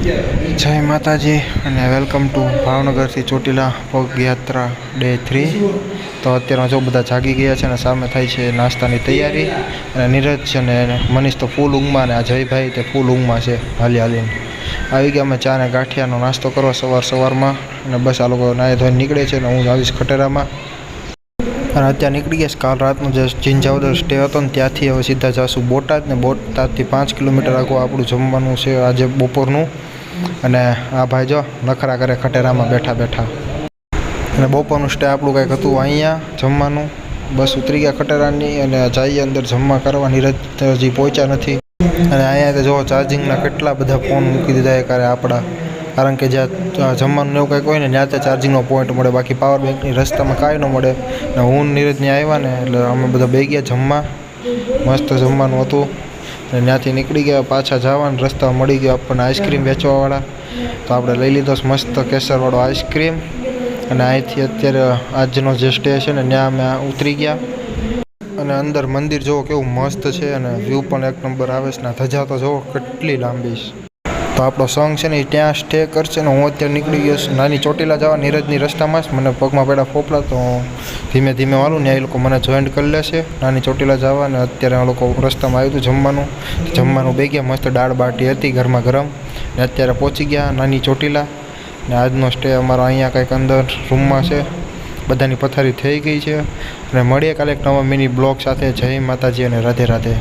જય માતાજી અને વેલકમ ટુ ભાવનગરથી ચોટીલા પગયાત્રા ડે 3। તો અત્યારે જો બધા જાગી ગયા છે અને સામે થાય છે નાસ્તાની તૈયારી। અને નીરજ અને મનીષ તો ફૂલ ઊંઘમાં અને આ જયભાઈ તે ફૂલ ઊંઘમાં છે હાલીને આવી ગયા। અમે ચા ને ગાંઠિયાનો નાસ્તો કરવા સવારમાં અને બસ આ લોકો નાહી ધોઈને નીકળે છે અને હું આવીશ ખટેરામાં। અને અત્યારે નીકળી ગયા। કાલ રાતનો જે ઝીંઝાવદર સ્ટે હતો ને ત્યાંથી હવે સીધા જઈશું બોટાદ ને બોટાદથી 5 કિલોમીટર આગળ આપણું જમવાનું છે આજે બપોરનું। અને આ ભાઈ જો નખરા કરે ખટેરામાં બેઠા અને બપોરનું સ્ટે આપણું કંઈક હતું અહીંયા જમવાનું। બસ ઉતરી ગયા ખટેરાની અને જઈએ અંદર જમવા કરવા। નીરજ હજી પહોંચ્યા નથી અને અહીંયા તો જો ચાર્જિંગના કેટલા બધા ફોન મૂકી દીધા એ આપણા, કારણ કે જ્યાં જમવાનું એવું કંઈક હોય ને ત્યાં ત્યાં ચાર્જિંગનો પોઈન્ટ મળે, બાકી પાવર બેંકની રસ્તામાં કાંઈ ન મળે। ને હું નીરજ ત્યાં આવ્યા ને એટલે અમે બધા બે ગયા જમવા, મસ્ત જમવાનું હતું। અને ત્યાંથી નીકળી ગયા પાછા જવાનું, રસ્તા મળી ગયો આપણને આઈસ્ક્રીમ વેચવાવાળા, તો આપણે લઈ લીધો મસ્ત કેસરવાળો આઈસ્ક્રીમ। અને અહીંથી અત્યારે આજનો જે સ્ટે છે ને ત્યાં અમે ઉતરી ગયા। અને અંદર મંદિર જુઓ કેવું મસ્ત છે અને વ્યૂ પણ એક નંબર આવે છે ને ધજા તો જુઓ કેટલી લાંબી છે। તો આપણો સંઘ છે ને એ ત્યાં સ્ટે કરશે ને હું અત્યારે નીકળી ગયો છું નાની ચોટીલા જવા નીરજની રસ્તામાં જ। મને પગમાં પડ્યા ફોપલા તો ધીમે ધીમે વાળું ને એ લોકો મને જોઈન્ટ કરી લેશે નાની ચોટીલા જવા। ને અત્યારે આ લોકો રસ્તામાં આવ્યું હતું જમવાનું બે ગયા, મસ્ત દાળ બાટી હતી ગરમા ગરમ ને અત્યારે પહોંચી ગયા નાની ચોટીલા। ને આજનો સ્ટે અમારો અહીંયા કંઈક અંદર રૂમમાં છે, બધાની પથારી થઈ ગઈ છે। અને મળીએ કાલે એક નવા મિની બ્લોગ સાથે। જય માતાજી અને રાધે રાધે।